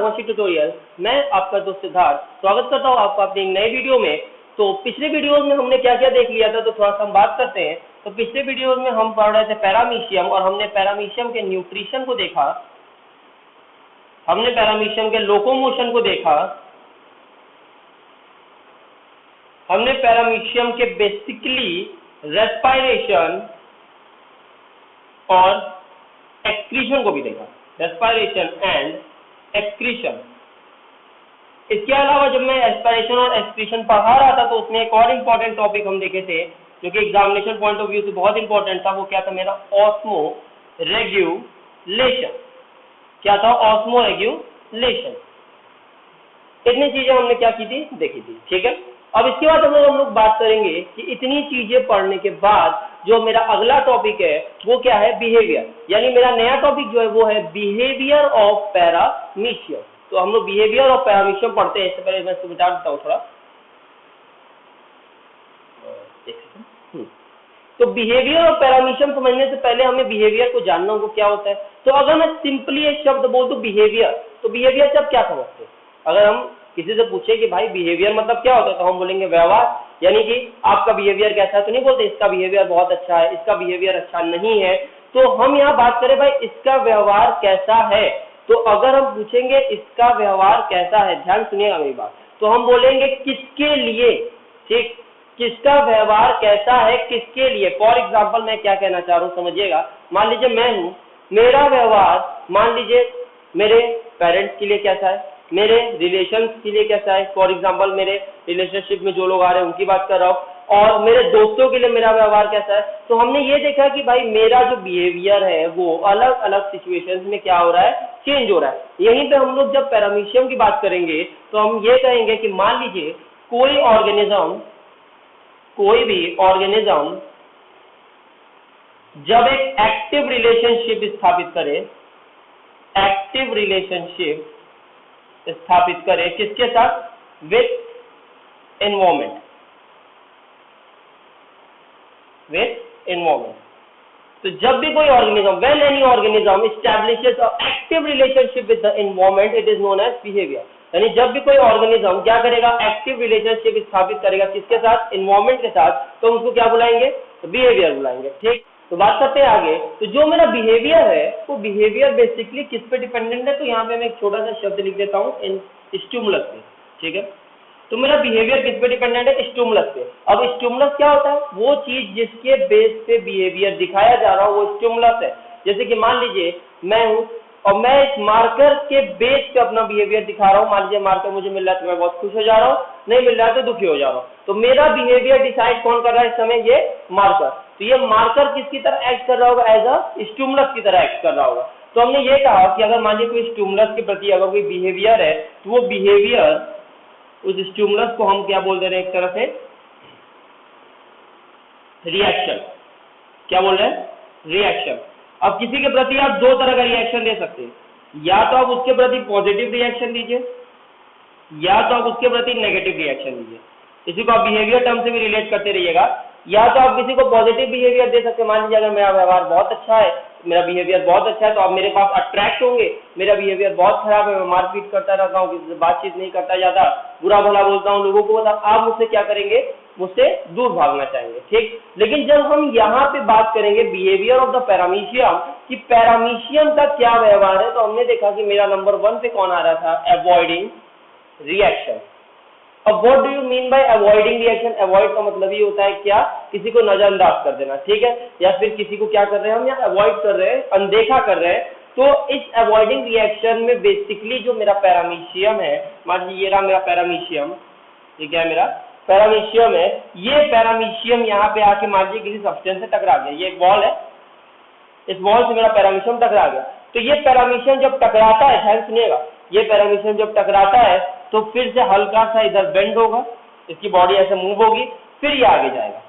पैरामोशी tutorial. मैं आपका दोस्त सिद्धार्थ स्वागत करता हूं आपका अपनी एक नई वीडियो में। तो पिछले वीडियोस में हमने क्या क्या देख लिया था, तो थोड़ा सा हम बात करते हैं। तो पिछले वीडियोस में हम पढ़ रहे थे पैरामीशियम, और हमने पैरामीशियम के न्यूट्रिशन को देखा, हमने पैरामीशियम के लोकोमोशन को देखा, हमने पैरामीशियम के बेसिकली रेस्पायरेशन और एक्सक्रीशन को भी देखा, रेस्पायरेशन एंड एक्सक्रीशन। इसके अलावा जब मैं एस्पिरेशन और एक्सक्रीशन पढ़ा रहा था तो उसमें एक और इम्पोर्टेंट टॉपिक हम देखे थे जो कि एग्जामिनेशन पॉइंट ऑफ व्यू से बहुत इंपॉर्टेंट था। वो क्या था? मेरा ऑस्मो रेगुलेशन। क्या था? Osmo regulation. इतनी चीजें हमने क्या की थी? देखी थी। ठीक है, अब इसके बाद हम लोग बात करेंगे कि इतनी चीजें पढ़ने के बाद जो मेरा अगला टॉपिक है वो क्या है? बिहेवियर। यानी मेरा नया टॉपिक जो है वो है बिहेवियर ऑफ पैरामीशियम। तो हम लोग बिहेवियर ऑफ पैरामीशियम पढ़ते हैं। इससे पहले मैं इसको मिटा देता हूँ थोड़ा। तो बिहेवियर ऑफ पैरामीशियम समझने से पहले हमें बिहेवियर को जानना होगा क्या होता है। तो अगर मैं सिंपली एक शब्द बोल दूं बिहेवियर, तो बिहेवियर से आप क्या समझते हैं? अगर हम किसी से पूछे कि भाई बिहेवियर मतलब क्या होता है, तो हम बोलेंगे व्यवहार। यानी कि आपका बिहेवियर कैसा है, तो नहीं बोलते इसका बिहेवियर बहुत अच्छा है, इसका बिहेवियर अच्छा नहीं है। तो हम यहाँ बात करें भाई इसका व्यवहार कैसा है, तो अगर हम पूछेंगे इसका व्यवहार कैसा है, ध्यान सुनिएगा मेरी बात, तो हम बोलेंगे किसके लिए। ठीक, किसका व्यवहार कैसा है, किसके लिए। फॉर एग्जाम्पल मैं क्या कहना चाह रहा हूँ समझिएगा। मान लीजिए मैं हूँ, मेरा व्यवहार मान लीजिए मेरे पेरेंट्स के लिए कैसा है, मेरे रिलेशंस के लिए कैसा है। फॉर एग्जाम्पल मेरे रिलेशनशिप में जो लोग आ रहे हैं उनकी बात कर रहा हूँ, और मेरे दोस्तों के लिए मेरा व्यवहार कैसा है। तो हमने ये देखा कि भाई मेरा जो बिहेवियर है वो अलग अलग सिचुएशंस में क्या हो रहा है? चेंज हो रहा है। यहीं पे हम लोग जब पैरामीशियम की बात करेंगे तो हम ये कहेंगे कि मान लीजिए कोई ऑर्गेनिज्म, कोई भी ऑर्गेनिज्म जब एक एक्टिव रिलेशनशिप स्थापित करे, एक्टिव रिलेशनशिप स्थापित करे किसके साथ? With environment, with environment. तो जब भी कोई organism, when any organism establishes a active relationship with the environment, it is known as behaviour. यानी जब भी कोई ऑर्गेनिज्म क्या करेगा? एक्टिव रिलेशनशिप स्थापित करेगा किसके साथ? एनवायरमेंट के साथ, तो उसको क्या बुलाएंगे? बिहेवियर बुलाएंगे। ठीक, तो बात करते हैं आगे। तो जो मेरा बिहेवियर है वो बिहेवियर बेसिकली किस पे डिपेंडेंट है? तो यहाँ पे मैं एक छोटा सा शब्द लिख देता हूँ, स्टिमुलस पे। ठीक है, तो मेरा बिहेवियर किस पे डिपेंडेंट है? स्टिमुलस पे। अब स्टिमुलस क्या होता है? वो चीज जिसके बेस पे बिहेवियर दिखाया जा रहा हो वो स्टिमुलस है। जैसे कि मान लीजिए मैं हूं और मैं इस मार्कर के बेस पे अपना बिहेवियर दिखा रहा हूं। मान लीजिए मार्कर मुझे मिल रहा है तो मैं बहुत खुश हो जा रहा हूं, नहीं मिल रहा है तो दुखी हो जा रहा हूं। तो मेरा बिहेवियर डिसाइड कौन कर रहा है इस समय? ये मार्कर। तो ये मार्कर किसकी तरह एक्ट कर रहा होगा? एज अ स्टिमुलस की तरह एक्ट कर रहा होगा। तो हमने ये कहा कि अगर मान लीजिए कोई स्टिमुलस के प्रति अगर कोई बिहेवियर है तो वो बिहेवियर, उस स्टिमुलस को हम क्या बोल दे रहे हैं? एक तरह से रिएक्शन। क्या बोल रहे हैं? रिएक्शन। अब किसी के प्रति आप दो तरह का रिएक्शन दे सकते हैं, या तो आप उसके प्रति पॉजिटिव रिएक्शन दीजिए, या तो आप उसके प्रति नेगेटिव रिएक्शन दीजिए। किसी को आप बिहेवियर टर्म से भी रिलेट करते रहिएगा। या तो आप किसी को पॉजिटिव बिहेवियर दे सकते हैं। मान लीजिए अगर मेरा व्यवहार बहुत अच्छा है, मेरा बिहेवियर बहुत अच्छा है, तो आप मेरे पास अट्रैक्ट होंगे। मेरा बिहेवियर बहुत खराब है, मैं मारपीट करता रहता हूँ, किसी से बातचीत नहीं करता ज्यादा, बुरा भला बोलता हूँ लोगों को, आप मुझसे क्या करेंगे? मुझसे दूर भागना चाहेंगे। ठीक, लेकिन जब हम यहाँ पे बात करेंगे बिहेवियर ऑफ द पैरामीशियम कि पैरामीशियम का क्या व्यवहार है, तो हमने देखा कि मेरा नंबर 1 पे कौन आ रहा था? Avoiding reaction. अब what do you mean by avoiding reaction? Avoid का मतलब ये होता है क्या? किसी को नजरअंदाज कर देना। ठीक है, या फिर किसी को क्या कर रहे हैं हम? यहाँ अवॉइड कर रहे हैं, अनदेखा कर रहे हैं। तो इस अवॉइडिंग रिएक्शन में बेसिकली जो मेरा पैरामीशियम है, मान लीजिए ये रहा मेरा पैरामीशियम, ये क्या है? मेरा पैरामीशियम है। ये पैरामीशियम यहाँ पे आके मान लीजिए किसी सब्सटेंस से टकरा गया। ये एक बॉल है, इस बॉल से मेरा पैरामीशियम टकरा गया। तो ये पैरामीशियम जब टकराता है, ध्यान सुनिएगा, ये पैरामीशियम जब टकराता है तो फिर से हल्का सा इधर बेंड होगा, इसकी बॉडी ऐसे मूव होगी, फिर ये आगे जाएगा।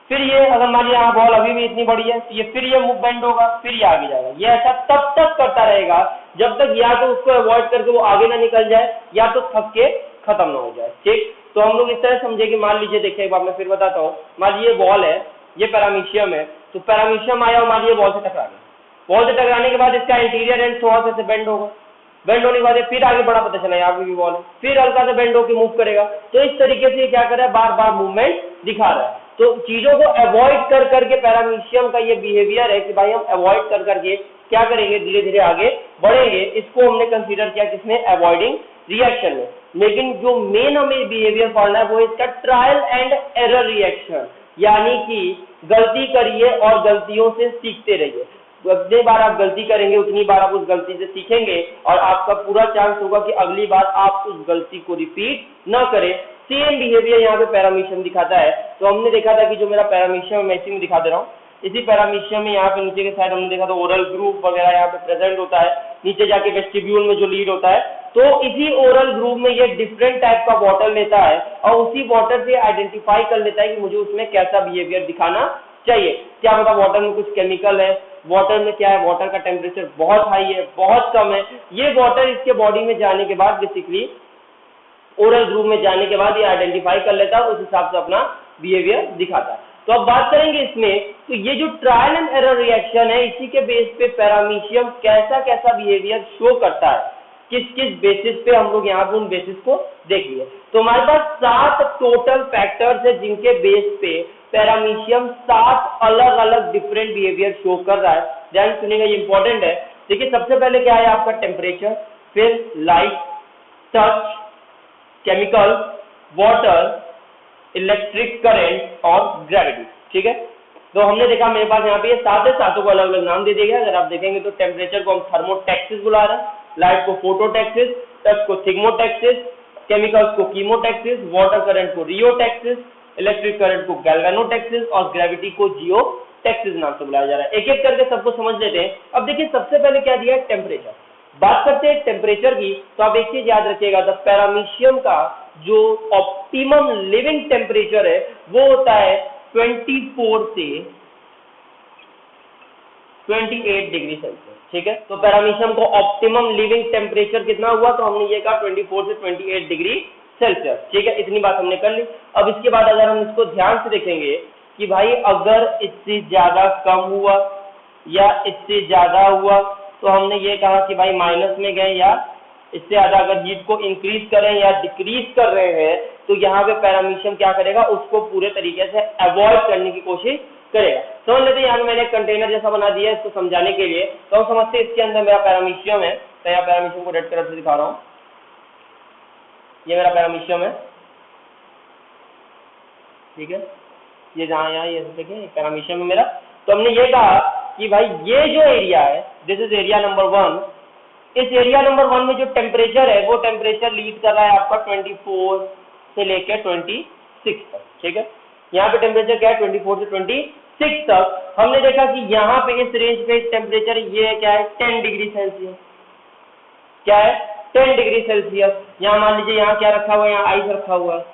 फिर ये अगर मान लीजिए यहाँ बॉल अभी भी इतनी बड़ी है तो ये फिर ये मूव बेंड होगा, फिर ये आगे जाएगा। ये ऐसा तब तक करता रहेगा जब तक या तो उसको अवॉइड करके वो आगे ना निकल जाए, या तो थक के खत्म ना हो जाए। ठीक, तो हम लोग इस तरह समझे कि मान लीजिए, देखिए एक बार मैं फिर बताता हूँ। मान लीजिए बॉल है, ये पैरामीशियम है, तो पैरामीशियम आया और मान लीजिए बॉल से टकरा गया। बॉल से टकराने के बाद इसका इंटीरियर एंड थोड़ा सा बेंड होगा, बेंड होने के बाद फिर आगे बढ़ा, पता चला यहाँ पे भी बॉल है, फिर हल्का सा बेंड होकर मूव करेगा। तो इस तरीके से क्या कर रहा है, बार बार मूवमेंट दिखा रहा है। तो चीजों को अवॉइड कर करके पैरामीशियम का ये बिहेवियर है कि भाई हम अवॉइड कर करके क्या करेंगे, धीरे धीरे आगे बढ़ेंगे। इसको हमने कंसीडर किया किसने, अवॉइडिंग रिएक्शन में। लेकिन जो मेन हमें बिहेवियर पढ़ना है वो इसका ट्रायल एंड एरर रिएक्शन, यानी कि गलती करिए और गलतियों से सीखते रहिए। जितनी बार आप गलती करेंगे उतनी बार आप उस गलती से सीखेंगे और आपका पूरा चांस होगा कि अगली बार आप उस गलती को रिपीट ना करें। सेम बिहेवियर यहाँ पे पैरामीशियम दिखाता है। तो हमने देखा था कि जो मेरा पैरामीशियम मैं इसी में दिखा दे रहा हूँ, इसी पैरामीशियम में यहाँ पे नीचे के साइड हमने देखा था ओरल ग्रुप वगैरह यहाँ पे प्रेजेंट होता है, नीचे जाके वेस्टिब्यूल में जो लीड होता है। तो इसी ओरल ग्रुप में ये डिफरेंट टाइप का वाटर लेता है और उसी वाटर से आइडेंटिफाई कर लेता है कि मुझे उसमें कैसा बिहेवियर दिखाना चाहिए। क्या पता वाटर में कुछ केमिकल है, वाटर में क्या है, वाटर का टेम्परेचर बहुत हाई है, बहुत कम है। ये वाटर इसके बॉडी में जाने के बाद बेसिकली ओरल ग्रुप में जाने के बाद ये आइडेंटिफाई कर लेता है, उस हिसाब से अपना बिहेवियर दिखाता है। तो अब बात करेंगे इसमें, तो ये जो ट्रायल एंड एरर रिएक्शन है, इसी के बेस पे पैरामीशियम कैसा कैसा बिहेवियर शो करता है, किस किस बेसिस पे, हम लोग यहाँ पे उन बेसिस को देखेंगे। तो हमारे पास 7 टोटल फैक्टर्स है जिनके बेस पे पैरामीशियम 7 अलग अलग डिफरेंट बिहेवियर शो कर रहा है। ध्यान सुनिएगा, ये इंपॉर्टेंट है। देखिए सबसे पहले क्या है आपका टेम्परेचर, फिर light, touch, chemical, water, electric current और ग्रेविटी। ठीक है, तो हमने देखा मेरे पास यहाँ पे ये 7 है, 7 को अलग अलग नाम दे दिए गए। अगर आप देखेंगे तो टेम्परेचर को हम थर्मोटैक्सिस बुला रहे हैं, लाइट को फोटोटैक्सिस, टच को थिग्मोटैक्सिस, केमिकल्स को कीमोटैक्सिस, वाटर करंट को रियोटैक्सिस, इलेक्ट्रिक करंट को गैल्वेनोटैक्सिस और ग्रेविटी को जियोटैक्सिस नाम से बुलाया जा रहा है। एक एक करके सबको समझ लेते हैं। अब देखिए सबसे पहले क्या दिया है, टेम्परेचर। बात करते हैं टेम्परेचर की, तो आप एक चीज याद रखिएगा, द पैरामीशियम का जो ऑप्टिमम लिविंग टेम्परेचर है वो होता है 24 से 28 डिग्री सेल्सियस। ठीक है, तो पैरामीशियम को ऑप्टिमम लिविंग टेम्परेचर कितना हुआ, तो हमने ये कहा 24 से 28 डिग्री सेल्सियस। ठीक है, इतनी बात हमने कर ली। अब इसके बाद अगर हम इसको ध्यान से देखेंगे कि भाई अगर इससे ज्यादा कम हुआ या इससे ज्यादा हुआ, तो हमने ये कहा कि भाई माइनस में गए, या इससे ज्यादा अगर हीट को इंक्रीज करें या डिक्रीज कर रहे हैं, तो यहाँ पे पैरामीशियम क्या करेगा, उसको पूरे तरीके से अवॉइड करने की कोशिश करेगा। समझ लेते हैं, यहाँ पे मैंने एक कंटेनर जैसा बना दिया है इसको समझाने के लिए। तो हम समझते हैं इसके अंदर मेरा पैरामीशियम है, तो यहाँ पैरामीशियम को रेड कलर से दिखा रहा हूँ, ये मेरा पैरामीशियम है। ठीक है, ये जहाँ यहाँ ये देखें पैरामीशियम है मेरा। तो हमने ये कहा कि भाई ये जो एरिया है, दिस इज एरिया नंबर 1। इस एरिया नंबर 1 में जो टेम्परेचर है वो टेम्परेचर लीड कर रहा है आपका 24 से लेकर 26 तक। ठीक है, यहाँ पे टेम्परेचर क्या है, 24 से 26 तक। हमने देखा कि यहाँ पे इस रेंज पे टेम्परेचर ये क्या है, 10 डिग्री सेल्सियस। क्या है, 10 डिग्री सेल्सियस। यहाँ मान लीजिए यहाँ क्या रखा हुआ है, यहाँ आइस रखा हुआ है,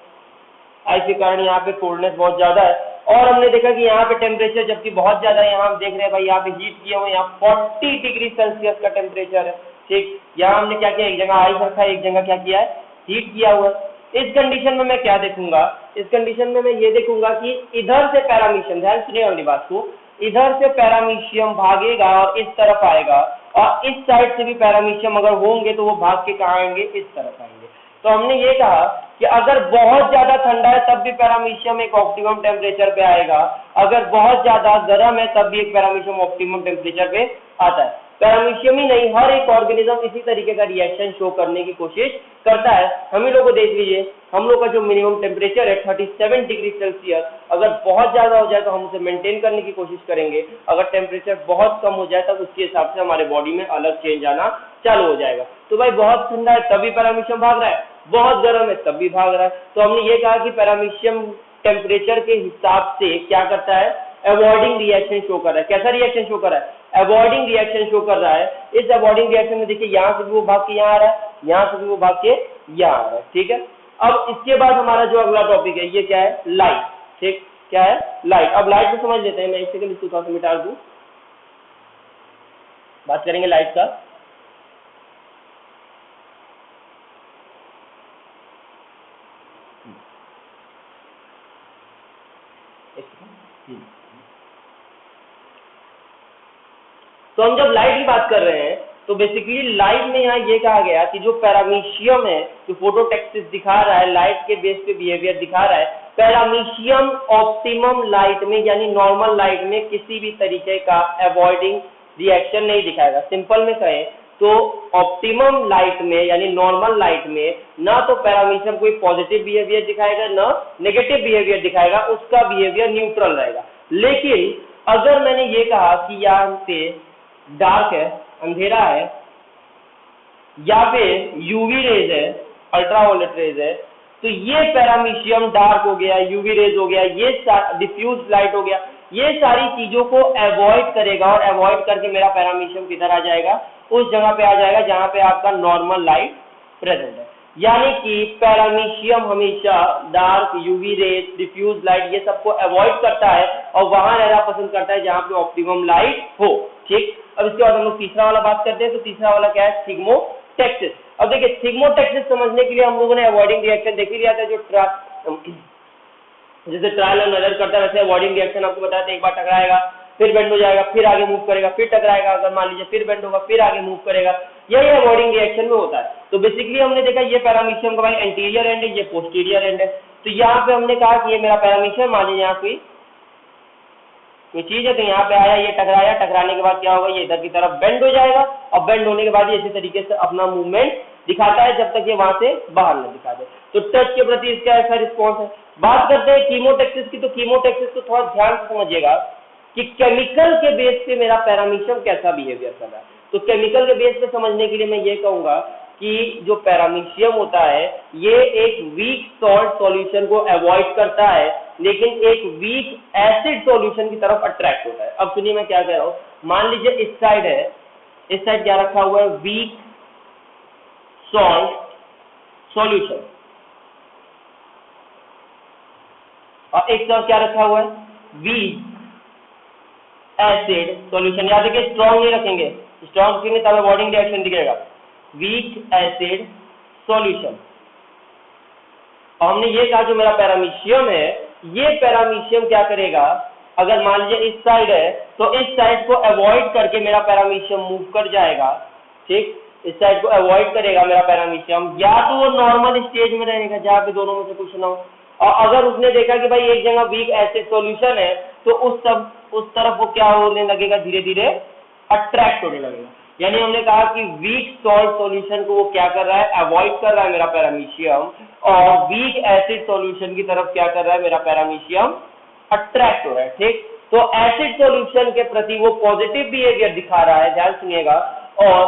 आइस के कारण यहाँ पे कोल्डनेस बहुत ज्यादा है। और हमने देखा कि यहाँ पे टेम्परेचर जबकि बहुत ज्यादा है, यहाँ हम देख रहे हैं भाई यहाँ पे हीट किया हुआ है, यहाँ 40 डिग्री सेल्सियस का टेम्परेचर है। ठीक, यहाँ हमने क्या किया, एक जगह आइस रखा है, एक जगह क्या किया है, हीट किया हुआ है। इस कंडीशन में मैं क्या देखूंगा, इस कंडीशन में मैं ये देखूंगा कि इधर से पैरामीशियम, ध्यान सुनिए वाली बात को, इधर से पैरामीशियम भागेगा और इस तरफ आएगा, और इस साइड से भी पैरामीशियम अगर होंगे तो वो भाग के कहाँ आएंगे, इस तरफ आएंगे। तो हमने ये कहा कि अगर बहुत ज्यादा ठंडा है तब भी पैरामीशियम एक ऑप्टिमम टेम्परेचर पे आएगा, अगर बहुत ज्यादा गर्म है तब भी एक पैरामीशियम ऑप्टिमम टेम्परेचर पे आता है। पैरामीशियम ही नहीं, हर एक ऑर्गेनिज्म इसी तरीके का रिएक्शन शो करने की कोशिश करता है। हम ही लोग को देख लीजिए, हम लोग का जो मिनिमम टेम्परेचर है 37 डिग्री सेल्सियस, अगर बहुत ज्यादा हो जाए तो हम उसे मेंटेन करने की कोशिश करेंगे, अगर टेम्परेचर बहुत कम हो जाए तब उसके हिसाब से हमारे बॉडी में अलग चेंज आना चालू हो जाएगा। तो भाई बहुत ठंडा है तभी पैरामीशियम भाग रहा है, बहुत गर्म है तब भी भाग रहा है। तो हमने ये कहा कि पैरामीशियम टेम्परेचर के हिसाब से क्या करता है, अवॉइडिंग रिएक्शन शो कर रहा है। कैसा रिएक्शन शो कर रहा है, अवॉइडिंग रिएक्शन शो कर रहा है। इस अवॉइडिंग रिएक्शन में देखिए यहाँ से भी वो भाग के यहाँ आ रहा है, यहाँ से भी वो भाग के यहाँ आ रहा है। ठीक है, अब इसके बाद हमारा जो अगला टॉपिक है ये क्या है, लाइट। ठीक, क्या है, लाइट। अब लाइट को समझ लेते हैं, मैं एक सेकंड इसको थोड़ा सा मिटा दूं, बात करेंगे लाइट का। तो हम जब लाइट की बात कर रहे हैं तो बेसिकली लाइट में यहाँ ये कहा गया कि जो पैरामीशियम है, जो फोटोटैक्सिस दिखा रहा है, लाइट के बेस पे बिहेवियर दिखा रहा है, पैरामीशियम ऑप्टिमम लाइट में यानी नॉर्मल लाइट में किसी भी तरीके का अवॉइडिंग रिएक्शन नहीं दिखाएगा। सिंपल में कहें तो ऑप्टिमम लाइट में यानी नॉर्मल लाइट में ना तो पैरामीशियम कोई पॉजिटिव बिहेवियर दिखाएगा ना नेगेटिव बिहेवियर दिखाएगा, उसका बिहेवियर न्यूट्रल रहेगा। लेकिन अगर मैंने ये कहा कि यहाँ पे डार्क है, अंधेरा है, या पे यूवी रेज है, अल्ट्रावायलेट रेज है, तो ये पैरामीशियम डार्क हो गया, यूवी रेज हो गया, ये डिफ्यूज लाइट हो गया, ये सारी चीजों को अवॉइड करेगा और अवॉइड करके मेरा पैरामीशियम किधर आ जाएगा, उस जगह पे आ जाएगा जहां पे आपका नॉर्मल लाइट प्रेजेंट है। यानी कि पैरामीशियम हमेशा dark, UV rays, diffuse light ये सबको अवॉइड करता है और वहां रहना पसंद करता है जहां पे ऑप्टिमम लाइट हो। ठीक, अब इसके बाद हम लोग तीसरा वाला बात करते हैं। तो तीसरा वाला क्या है, थिग्मोटेक्सिस। अब देखिए थिग्मोटेक्सिस समझने के लिए हम लोगों ने अवॉइडिंग रिएक्शन देख ही लिया था, जो जैसे ट्रायल एंड एरर करता है वैसे अवॉइडिंग रिएक्शन आपको बताया था, एक बार टकराएगा फिर बेंड हो जाएगा, फिर आगे मूव करेगा, फिर टकराएगा, अगर मान लीजिए फिर बेंड होगा, फिर आगे मूव करेगा, यही अवॉइडिंग रिएक्शन में होता है। तो बेसिकली हमने देखा ये पैरामीशियम का भाई एंटीरियर एंड है, ये पोस्टीरियर एंड है। तो यहाँ पे हमने कहा कि ये मेरा पैरामीशियम, मान लीजिए यहाँ कोई चीज है तो यहाँ पे आया, ये टकराया, टकराने के बाद क्या होगा, ये इधर की तरफ बेंड हो जाएगा और बेंड होने के बाद ये इसी तरीके से अपना मूवमेंट दिखाता है जब तक ये वहां से बाहर न दिखा दे। तो टच के प्रति इसका ऐसा रिस्पॉन्स है। बात करते हैं कीमोटेक्सिस की। तो कीमोटेक्सिस को थोड़ा ध्यान से समझिएगा कि केमिकल के बेस पे मेरा पैरामीशियम कैसा बिहेवियर कर रहा है। तो केमिकल के बेस पे समझने के लिए मैं ये कहूंगा कि जो पैरामीशियम होता है ये एक वीक सॉल्ट सॉल्यूशन को अवॉइड करता है, लेकिन एक वीक एसिड सॉल्यूशन की तरफ अट्रैक्ट होता है। अब सुनिए मैं क्या कह रहा हूं, मान लीजिए इस साइड है, इस साइड क्या रखा हुआ है, वीक सॉल्ट सॉल्यूशन, और एक तरफ क्या रखा हुआ है, वीक एसिड सॉल्यूशन। याद रखिए स्ट्रॉन्ग नहीं रखेंगे, स्ट्रॉन्ग रखेंगे तब अवॉइडिंग रिएक्शन दिखेगा। Weak acid solution. और हमने ये कहा जो मेरा पैरामीशियम है, ये पैरामीशियम क्या करेगा, अगर मान लीजिए इस साइड है तो इस साइड को अवॉइड करके मेरा पैरामीशियम मूव कर जाएगा। ठीक, इस साइड को अवॉइड करेगा मेरा पैरामीशियम, या तो वो नॉर्मल स्टेज में रहेगा जहां पे दोनों में से कुछ ना हो, और अगर उसने देखा कि भाई एक जगह वीक एसिड सॉल्यूशन है तो उस तरफ वो क्या होने लगेगा, धीरे धीरे अट्रैक्ट होने लगेगा। यानी हमने कहा कि वीक सॉल्ट सॉल्यूशन को वो क्या कर रहा है, अवॉइड कर रहा है मेरा पैरामीशियम, और वीक एसिड सॉल्यूशन की तरफ क्या कर रहा है मेरा पैरामीशियम, अट्रैक्ट हो रहा है। ठीक, तो एसिड सॉल्यूशन के प्रति वो पॉजिटिव बिहेवियर दिखा रहा है, ध्यान सुनिएगा, और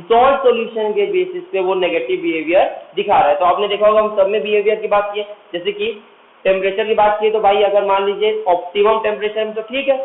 सॉल्ट सॉल्यूशन के बेसिस पे वो नेगेटिव बिहेवियर दिखा रहा है। तो आपने देखा होगा हम सब में बिहेवियर की बात की, जैसे कि टेम्परेचर की बात की, तो भाई अगर मान लीजिए ऑप्टिमम टेम्परेचर में तो ठीक है,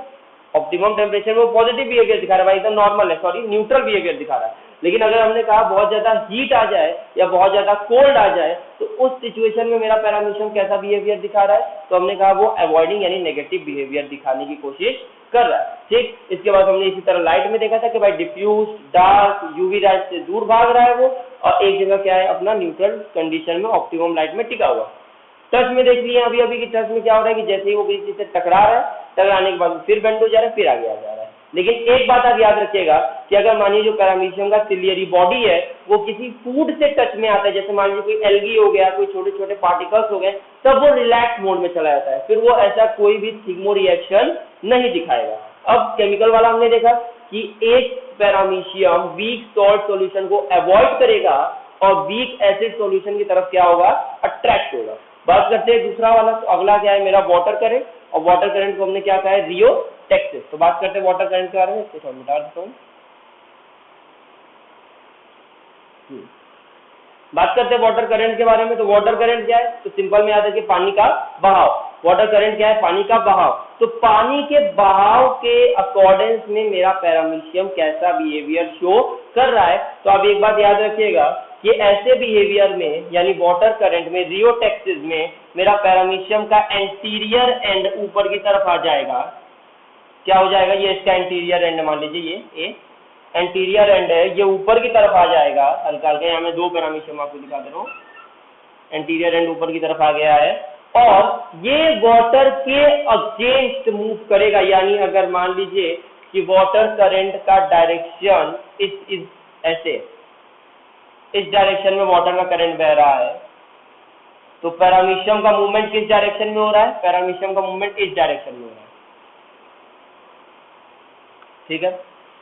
ऑप्टिमम टेम्परेचर में वो पॉजिटिव बिहेवियर दिखा रहा है, भाई एकदम नॉर्मल है, सॉरी न्यूट्रल बिहेवियर दिखा रहा है। लेकिन अगर हमने कहा बहुत ज्यादा हीट आ जाए या बहुत ज्यादा कोल्ड आ जाए तो उस सिचुएशन में मेरा पैरामीशियम कैसा बिहेवियर दिखा रहा है, तो हमने कहा वो अवॉइडिंग यानी नेगेटिव बिहेवियर दिखाने की कोशिश कर रहा है। ठीक, इसके बाद हमने इसी तरह लाइट में देखा था कि भाई डिफ्यूज, डार्क, यूवी राइज से दूर भाग रहा है वो, और एक जगह क्या है अपना न्यूट्रल कंडीशन में ऑप्टिमम लाइट में टिका हुआ। टच में देख लिया अभी अभी कि टच में क्या हो रहा है कि जैसे ही वो किसी चीज से टकरा रहा है, टकराने के बाद फिर बेंड हो जा रहा है, फिर आगे आ जा रहा है। लेकिन एक बात आप याद रखिएगा कि अगर मानिए जो पैरामीशियम का सिलियरी बॉडी है वो किसी फूड से टच में आता है, जैसे मान लीजिए कोई एल्गी हो गया, कोई छोटे छोटे पार्टिकल्स हो गए, तब वो रिलैक्स मोड में चला जाता है, फिर वो ऐसा कोई भी थिग्मो रिएक्शन नहीं दिखाएगा। अब केमिकल वाला हमने देखा कि एक पैरामीशियम वीक सॉल्ट सॉल्यूशन को अवॉइड करेगा और वीक एसिड सॉल्यूशन की तरफ क्या होगा, अट्रैक्ट होगा। बात करते हैं दूसरा वाला, तो अगला क्या है मेरा वाटर करंट, और वाटर करंट को हमने क्या कहा है, रियोटेक्सिस। तो बात करते हैं वाटर करंट के बारे में, इसको थोड़ा मिटा देता हूँ। बात करते हैं वाटर करंट के बारे में। तो वाटर करंट क्या है, तो सिंपल में याद है कि पानी का बहाव। वाटर करंट क्या है, पानी का बहाव। तो पानी के बहाव के अकॉर्डेंस में मेरा पैरामीशियम कैसा बिहेवियर शो कर रहा है। तो आप एक बात याद रखिएगा कि ऐसे बिहेवियर में यानी वाटर करंट में, रियोटेक्सिस में, मेरा पैरामीशियम का एंटीरियर एंड ऊपर की तरफ आ जाएगा। क्या हो जाएगा, ये इसका एंटीरियर एंड मान लीजिए, ये एंटीरियर एंड है, ये ऊपर की तरफ आ जाएगा हल्का हल्का। यहाँ मैं दो पैरामीशियम आपको दिखा दे रहा हूँ, एंटीरियर एंड ऊपर की तरफ आ गया है, और ये वाटर के अगेंस्ट मूव करेगा। यानी अगर मान लीजिए कि वाटर करंट का डायरेक्शन इस ऐसे इस डायरेक्शन में वाटर का करंट बह रहा है, तो पैरामीशियम का मूवमेंट किस डायरेक्शन में हो रहा है? पैरामीशियम का मूवमेंट इस डायरेक्शन में हो रहा है, ठीक है।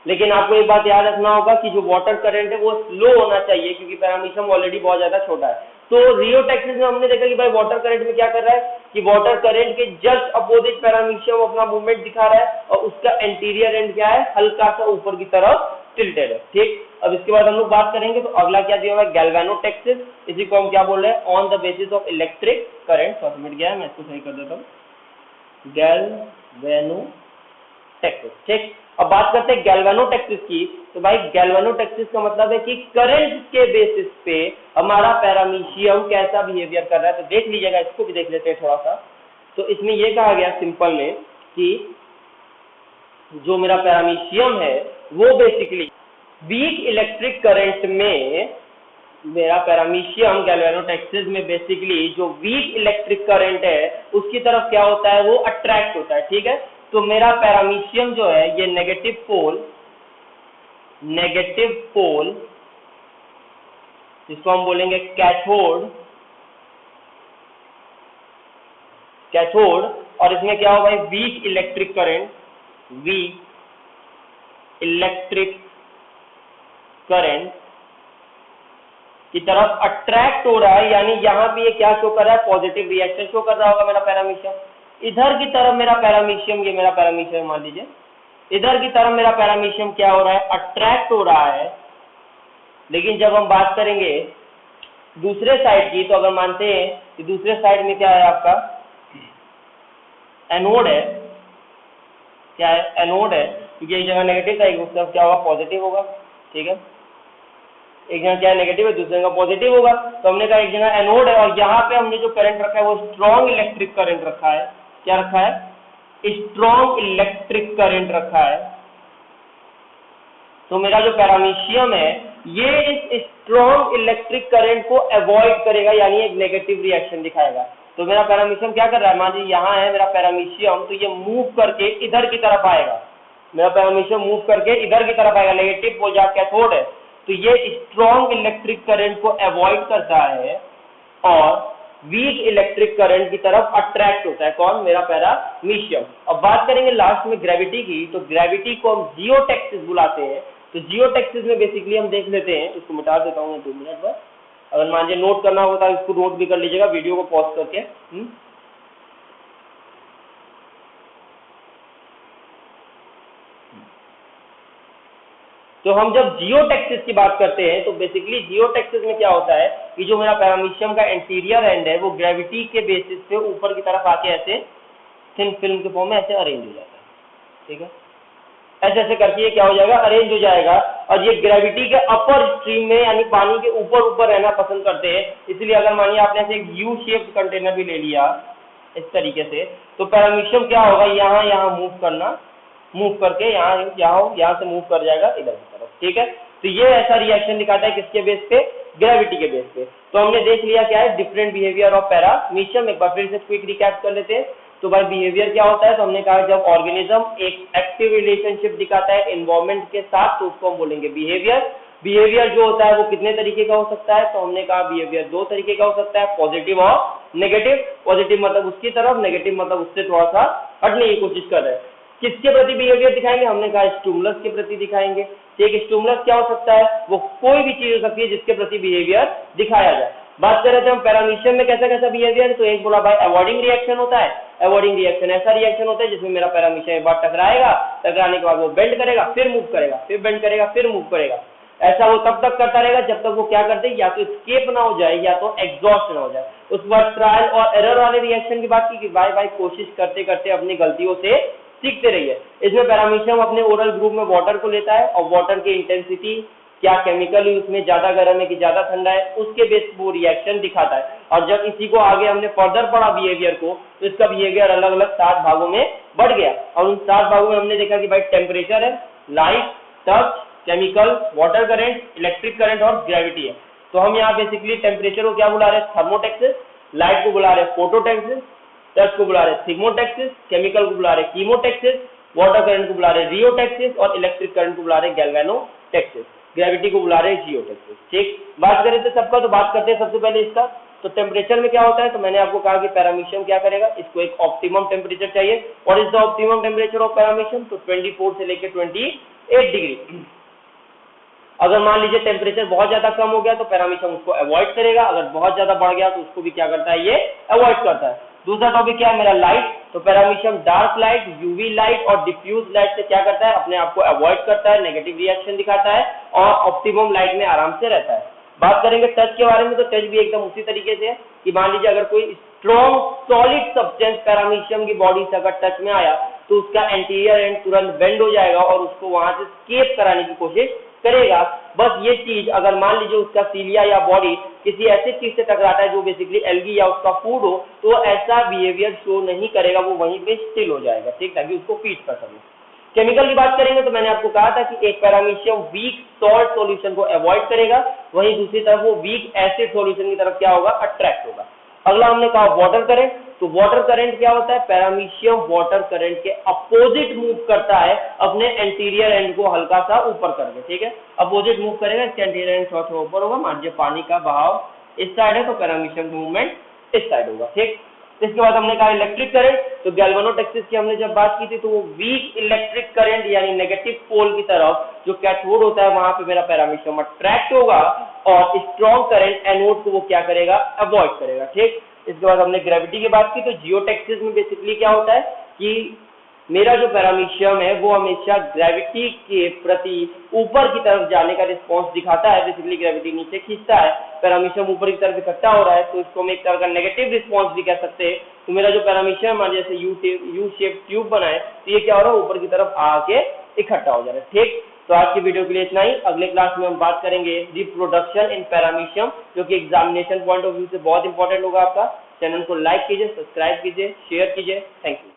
लेकिन आपको एक बात याद रखना होगा कि जो वाटर करंट है वो स्लो होना चाहिए, क्योंकि पैरामीशियम ऑलरेडी बहुत ज्यादा छोटा है। तो रियोटेक्सिस में हमने देखा कि भाई वाटर करंट में क्या कर रहा है कि वाटर करंट के जस्ट अपोजिट पैरामीशियम अपना मूवमेंट दिखा रहा है, और उसका एंटीरियर एंड क्या है? हल्का सा ऊपर की तरफ टिल्टेड है, ठीक। अब इसके बाद हम लोग बात करेंगे, तो अगला क्या दिया हुआ है? गैल्वेनोटेक्सिस। इसी को हम क्या बोल रहे हैं? On the basis of electric current. तो मिट गया है, मैं इसको सही कर देता हूँ, गैल्वेनोटेक्सिस, ठीक। अब बात करते हैं गैल्वेनोटेक्सिस की। तो भाई गैल्वेनोटेक्सिस का मतलब है कि करंट के बेसिस पे हमारा पैरामीशियम कैसा बिहेवियर कर रहा है। तो देख लीजिएगा, इसको भी देख लेते हैं थोड़ा सा। तो इसमें यह कहा गया सिंपल में कि जो मेरा पैरामीशियम है वो बेसिकली वीक इलेक्ट्रिक करंट में, मेरा पैरामीशियम गैल्वेनोटेक्सिस में बेसिकली जो वीक इलेक्ट्रिक करंट है उसकी तरफ क्या होता है? वो अट्रैक्ट होता है, ठीक है। तो मेरा पैरामीशियम जो है ये नेगेटिव पोल जिसको हम बोलेंगे कैथोड, और इसमें क्या होगा? वीक इलेक्ट्रिक करंट की तरफ अट्रैक्ट हो रहा है, यानी यहां पे ये क्या शो कर रहा है? पॉजिटिव रिएक्शन शो कर रहा होगा मेरा पैरामीशियम। इधर की तरफ मेरा पैरामीशियम, ये मेरा पैरामीशियम मान लीजिए, इधर की तरफ मेरा पैरामीशियम क्या हो रहा है? अट्रैक्ट हो रहा है। लेकिन जब हम बात करेंगे दूसरे साइड की, तो अगर मानते हैं कि दूसरे साइड में क्या है? आपका एनोड है, क्या है? एनोड है, क्योंकि एक जगह नेगेटिव था, एक तरफ क्या होगा? पॉजिटिव होगा, ठीक है। एक जगह क्या है? नेगेटिव है, दूसरे जगह पॉजिटिव होगा। तो हमने कहा एक जगह एनोड है, और यहाँ पे हमने जो करंट रखा है वो स्ट्रॉन्ग इलेक्ट्रिक करंट रखा है। क्या रखा है? स्ट्रॉन्ग इलेक्ट्रिक करंट रखा है। तो मेरा जो पैरामीशियम है ये इस स्ट्रॉन्ग इलेक्ट्रिक करंट को अवॉइड करेगा, यानी एक नेगेटिव रिएक्शन दिखाएगा। तो मेरा पैरामीशियम क्या कर रहा है? मान लीजिए यहाँ है मेरा पैरामीशियम, तो ये मूव करके इधर की तरफ आएगा। मेरा पैरामीशियम मूव करके इधर की तरफ आएगा, नेगेटिव पोल जहाँ कैथोड है, तो ये स्ट्रॉन्ग इलेक्ट्रिक करंट को अवॉइड करता है और वीक इलेक्ट्रिक करंट की तरफ अट्रैक्ट होता है। कौन? मेरा पैरामीशियम। अब बात करेंगे लास्ट में ग्रेविटी की। तो ग्रेविटी को हम जियोटेक्सिस बुलाते हैं। तो जियोटेक्सिस में बेसिकली हम देख लेते हैं, इसको मिटा देता हूँ 2 मिनट पर। अगर मान लीजिए नोट करना होगा तो इसको नोट भी कर लीजिएगा वीडियो को पॉज करके। तो हम जब जियोटेक्सिस की बात करते हैं तो बेसिकली जियोटेक्सिस में क्या होता है कि जो मेरा पैरामीशियम का एंटीरियर एंड है वो ग्रेविटी के बेसिस पे ऊपर की तरफ आके ऐसे थिन फिल्म के फॉर्म में ऐसे अरेंज हो जाता है, ठीक है। ऐसे ऐसे करके ये क्या हो जाएगा? अरेंज हो जाएगा। और ये ग्रेविटी के अपर स्ट्रीम में यानी पानी के ऊपर ऊपर रहना पसंद करते हैं। इसलिए अगर मानिए आपने ऐसे एक यू शेप्ड कंटेनर भी ले लिया इस तरीके से, तो पैरामीशियम क्या होगा? यहाँ मूव करके यहाँ से मूव कर जाएगा इधर की तरफ, ठीक है। तो ये ऐसा रिएक्शन दिखाता है किसके बेस पे? ग्रेविटी के बेस पे। तो हमने देख लिया क्या है डिफरेंट बिहेवियर ऑफ पैरामीशियम। एक बार फिर से क्विक रिकैप कर लेते हैं। तो भाई बिहेवियर क्या होता है? तो हमने कहा जब ऑर्गेनिज्म एक एक्टिव रिलेशनशिप दिखाता है एनवायरमेंट के साथ तो उसको हम बोलेंगे बिहेवियर। बिहेवियर जो होता है वो कितने तरीके का हो सकता है? तो हमने कहा बिहेवियर 2 तरीके का हो सकता है, पॉजिटिव और नेगेटिव। पॉजिटिव मतलब उसकी तरफ, नेगेटिव मतलब उससे थोड़ा सा हटने की कोशिश कर रहे हैं। किसके प्रति बिहेवियर दिखाएंगे? हमने कहा स्टिमुलस के प्रति दिखाएंगे। एक स्टिमुलस क्या हो सकता है? वो कोई भी चीज हो सकती है जिसके प्रति बिहेवियर दिखाया जाए। बात कर रहे थे हम पैरामीशियम में कैसा कैसा बिहेवियर। तो एक बोला भाई अवॉइडिंग रिएक्शन होता है। अवॉइडिंग रिएक्शन ऐसा रिएक्शन होता है जिसमें मेरा पैरामीशियम एक बार टकराएगा, टकराने के बाद वो बेंड करेगा, फिर मूव करेगा, फिर बेंड करेगा, फिर मूव करेगा। ऐसा वो तब तक करता रहेगा जब तक वो क्या करते हैं, या तो स्केप ना हो जाए या तो एग्जॉस्ट ना हो जाए। उस बाद ट्रायल और एरर वाले रिएक्शन की बात की कि भाई कोशिश करते करते अपनी गलतियों से सीखते रहिए। इसमें पैरामीशियम अपने ओरल ग्रुप में वाटर को लेता है और वाटर की इंटेंसिटी क्या केमिकल उसमें ज्यादा गर्म है कि ज्यादा ठंडा है उसके बेस वो रिएक्शन दिखाता है। और जब इसी को आगे हमने फर्दर पढ़ा बिहेवियर को, तो इसका बिहेवियर अलग अलग 7 भागों में बढ़ गया। और उन 7 भागों में हमने देखा कि भाई टेम्परेचर है, light, touch, chemical, water current, electric current और ग्रेविटी है। तो हम यहाँ बेसिकली टेम्परेचर को क्या बुला रहे हैं? थर्मोटेक्सिस। लाइट को बुला रहे हैं फोटोटेक्सिस। टच को बुला रहे थिग्मोटेक्सिस। केमिकल को बुला रहे कीमोटेक्सिस। वाटर करंट को बुला रहे रियोटेक्सिस और इलेक्ट्रिक करंट को बुला रहे गैल्वेनोटेक्सिस। ग्रेविटी को बुला रहे हैं जियोटेक्सिस। ठीक, बात करें तो सबका, तो बात करते हैं सबसे पहले इसका। तो टेम्परेचर में क्या होता है, तो मैंने आपको कहा कि पैरामीशियम क्या करेगा, इसको एक ऑप्टिमम टेम्परेचर चाहिए। और is the optimum temperature of paramecium, तो 24 से लेकर 28 डिग्री। अगर मान लीजिए टेम्परेचर बहुत ज्यादा कम हो गया तो पैरामीशियम उसको अवॉइड करेगा, अगर बहुत ज्यादा बढ़ गया तो उसको भी क्या करता है, ये अवॉइड करता है। दूसरा टॉपिक क्या है मेरा, लाइट। तो paramecium dark light, UV light और डिफ्यूज लाइट से क्या करता है, अपने आप को अवॉइड करता है, नेगेटिव रिएक्शन दिखाता है और ऑप्टिमम लाइट में आराम से रहता है। बात करेंगे टच के बारे में, तो टच भी एकदम उसी तरीके से है कि मान लीजिए अगर कोई स्ट्रॉन्ग सॉलिड सब्सटेंस पैरामीशियम की बॉडी से अगर टच में आया तो उसका एंटीरियर एंड तुरंत बेंड हो जाएगा और उसको वहां से स्केप कराने की कोशिश करेगा। बस ये चीज अगर मान लीजिए उसका सीलिया या बॉडी किसी ऐसी चीज से टकराता है जो बेसिकली एल्गी या उसका फूड हो, तो ऐसा बिहेवियर शो नहीं करेगा, वो वहीं पे स्टिल हो जाएगा। ठीक, ताकि उसको फीड कर सके। केमिकल की बात करेंगे तो मैंने आपको कहा था कि एक पैरामीशियम वीक सॉल्ट सॉल्यूशन को अवॉइड करेगा, वहीं दूसरी तरफ वो वीक एसिड सॉल्यूशन की तरफ क्या होगा, अट्रैक्ट होगा। अगला हमने कहा वाटर करंट। तो वाटर करंट क्या होता है, पैरामीशियम वाटर करंट के अपोजिट मूव करता है, अपने एंटीरियर एंड को हल्का सा ऊपर करके। ठीक है, अपोजिट मूव करेगा, इसके एंटीरियर एंड थोड़ा ऊपर होगा। मान लीजिए पानी का बहाव इस साइड है तो पैरामीशियम मूवमेंट इस साइड होगा। ठीक, इसके बाद हमने कहा इलेक्ट्रिक करंट। तो गैल्वेनोटैक्सिस की हमने जब बात की थी तो वो वीक इलेक्ट्रिक करंट यानी नेगेटिव पोल की तरफ जो कैथोड होता है वहां पे मेरा पैरामीशियम अट्रैक्ट होगा और स्ट्रॉन्ग करंट एनोड को वो क्या करेगा, अवॉइड करेगा। ठीक, इसके बाद हमने ग्रेविटी की बात की। तो जियोटेक्सिस में बेसिकली क्या होता है कि मेरा जो पैरामीशियम है वो हमेशा ग्रेविटी के प्रति ऊपर की तरफ जाने का रिस्पॉन्स दिखाता है। बेसिकली ग्रेविटी नीचे खींचता है, पैरामीशियम ऊपर की तरफ इकट्ठा हो रहा है, तो इसको हम एक तरह का नेगेटिव रिस्पॉन्स भी कह सकते हैं। तो मेरा जो पैरामीशियम मान जैसे यू शेप ट्यूब बनाए तो ये क्या हो रहा है, ऊपर की तरफ आके इकट्ठा हो जा रहा है। ठीक, तो आज की वीडियो के लिए इतना ही। अगले क्लास में हम बात करेंगे रिप्रोडक्शन इन पैरामीशियम, जो कि एग्जामिनेशन पॉइंट ऑफ व्यू से बहुत इंपॉर्टेंट होगा आपका। चैनल को लाइक कीजिए, सब्सक्राइब कीजिए, शेयर कीजिए। Thank you.